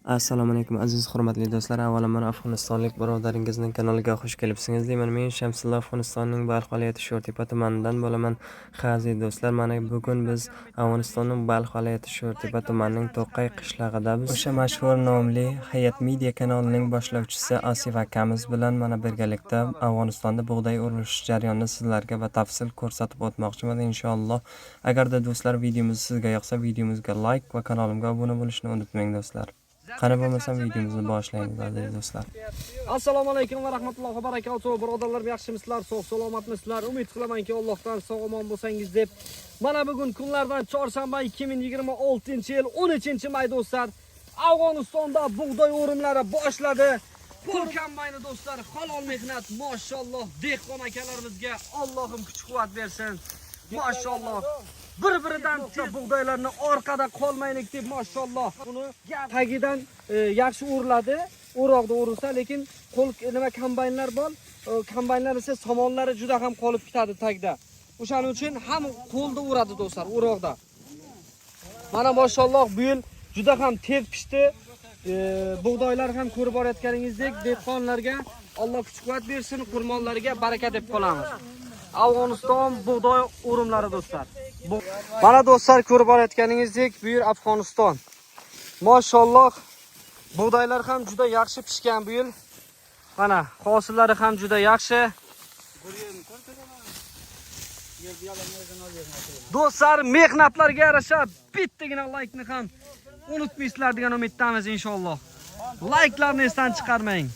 Assalomu alaykum aziz hurmatli do'stlar. Avvalo Afg'onistonlik birodaringizning kanaliga xush kelibsizlar. Men Shamsulla Afg'onistonning Balx viloyati Sho'rtepa tumanidan bo'laman. Aziz do'stlar, mana bugun biz Afg'onistonning Balx viloyati Sho'rtepa tumanining To'qay qishlog'idamiz. O'sha mashhur nomli Hayat Media kanalining boshlovchisi Asif akamiz bilan mana birgalikda Afg'onistonda bug'doy o'rish jarayonini sizlarga batafsil ko'rsatib o'tmoqchiman inshaalloh. Agarda do'stlar videomiz sizga yoqsa, videomizga like va kanalimga obuna bo'lishni unutmang do'stlar. Qani bo'lmasam videomizni boshlaymiz aziz do'stlar. Assalomu alaykum va rahmatullohi va barakatuh. Birodarlar, yaxshimisizlar? Sog' salomatmisizlar? Umid qilamanki Allohdan sog' omon bo'lsangiz deb. Mana bugun kunlardan chorshanba 2026-yil 13-may do'stlar. Afg'onistonda bug'doy o'rimlari boshladi. Pul kombayni do'stlar, halol mehnat, mashalloh. Dehqon akalarimizga Allohim kuch-quvvat bersin. Mashalloh. Bir-biridan bug'doylarni orqada qolmaylik deb mashalloh. Buni tagidan yaxshi o'riladi. O'roqda o'rilsa, lekin qo'l nima kombaynlar bor. Kombaynlar esa somonlari juda ham qolib ketadi tagda. O'shaning uchun ham qo'lda o'radi do'stlar, o'roqda. Mana mashalloh bu yil juda ham tez pishdi. Bug'doylar ham ko'rib borayotganingizdek, dehqonlarga Alloh kuch-quvvat bersin, qurmonlariga baraka deb qolamiz. Afg'oniston bug'doy o'rimlari do'stlar. Mana do'stlar, ko'rib borayotganingizdek, bu yer Afg'oniston. Mashalloh, bug'doylar ham juda yaxshi pishgan bu yil. Mana hosillari ham juda yaxshi. Do'stlar, mehnatlarga yarasha bittagina like-ni ham unutmaysizlar degan umiddamiz inshaalloh. Like-larni esdan chiqarmang.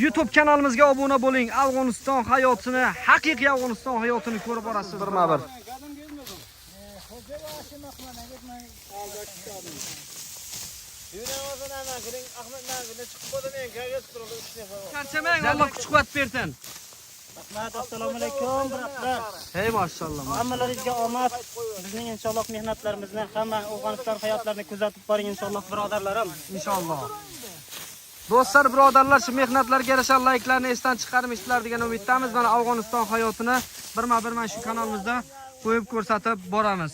YouTube kanalimizga obuna bo'ling. Afg'oniston hayotini, haqiqiy Afg'oniston hayotini ko'rib borasiz birma-bir. Charchamang, Alloh kuch-quvvat bersin. Rahmat, assalomu alaykum birodar. Hey mashalloh. Hammalaringizga omad. Bizning inshaalloh mehnatlarimizni, hamma Afg'oniston hayotlarini kuzatib boring inshaalloh birodarlarim. Inshaalloh. Do'stlar, birodarlar, shu mehnatlarga yarasha like-larni esdan chiqarmaysizlar degan umiddamiz. Mana Afg'oniston hayotini birma-bir mana shu kanalimizda qo'yib ko'rsatib boramiz.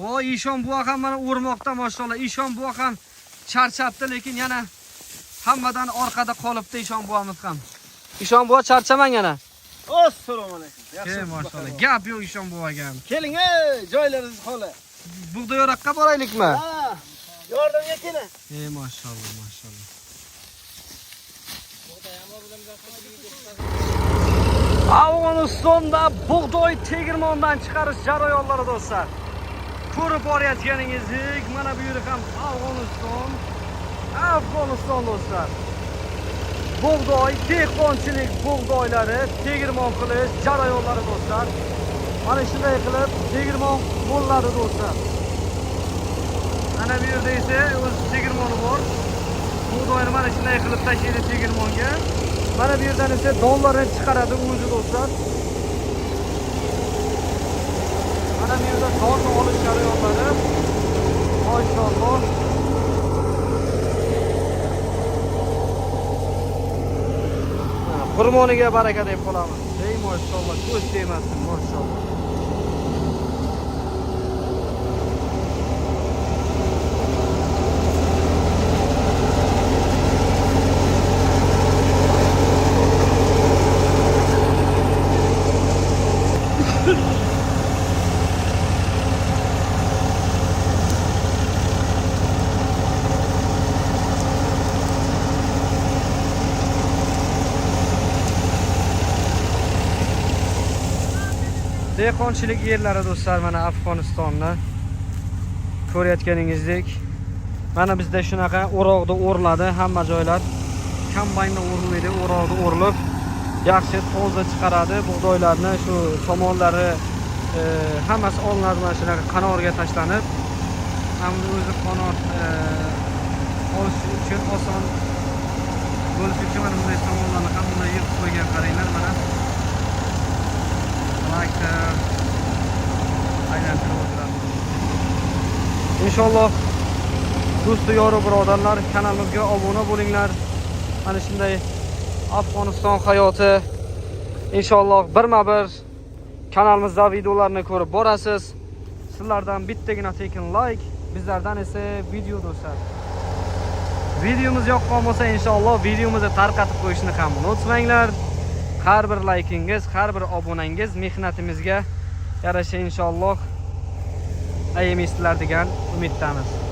O, Ishon buva ham mana o'rmoqda mashalloh. Ishon buva ham charchabdi, lekin yana hammadan orqada qolibdi Ishon buvamiz ham. Ishon buva charchamang yana. Assalomu alaykum. Yaxshi mashalloh. Gap yo'q Ishon buvaga. Keling, joylaringiz xoli. Bug'doy yo'roqqa boraylikmi? Ha, yordamga keling. Mashalloh, mashalloh. Afg'onistonda bug'doy tegirmondan chiqarish jarayonlari do'stlar. Ko'rib borayotganingizdek, mana bu yer ham Afg'oniston. Afg'oniston do'stlar. Bug'doy, dehqonchilik bug'doylari tegirmon qilish jarayonlari do'stlar. Mana shunday qilib tegirmon bo'ladi do'stlar. Ana bu yerda esa o'z tegirmoni bor. Bug'doyni mana shunday qilib tashlaydi tegirmonga. Mana bu yerdan esa donlarni chiqaradi o'zi do'stlar. Mana bu yerda donni olish jarayonlari. Mashalloh. Qurmoniga baraka deb qolamiz. Ey mashalloh, ko'z tegmasin, mashalloh. Dehqonchilik yerlari do'stlar, mana Afg'onistonni ko'rayotganingizdek, mana bizda shunaqa o'roqda o'riladi, hamma joylar kombaynda o'rilmaydi, o'roqda o'rilib yaxshi toza chiqaradi bug'doylarni, shu somonlari hammasi olinadi, mana shunaqa qanorga tashlanib, hamda o'zi qanor olish uchun oson bo'lishi uchun mana bunday somonlarni ham bunday yig'ib qo'ygan, qaranglar mana. Aylantirib o'tiramiz. Inshaalloh do'st yo'ri birodarlar, kanalimizga obuna bo'linglar. Mana shunday Afg'oniston hayoti inshaalloh birma-bir kanalimizda videolarni ko'rib borasiz. Sizlardan bittagina tekin like, bizlardan esa video do'stlar. Videomiz yoqqan bo'lsa inshaalloh videomizni tarqatib qo'yishni ham unutmanglar. Har bir like'ingiz, har bir obunangiz mehnatimizga yarasha inshaalloh ayamisizlar degan umiddamiz.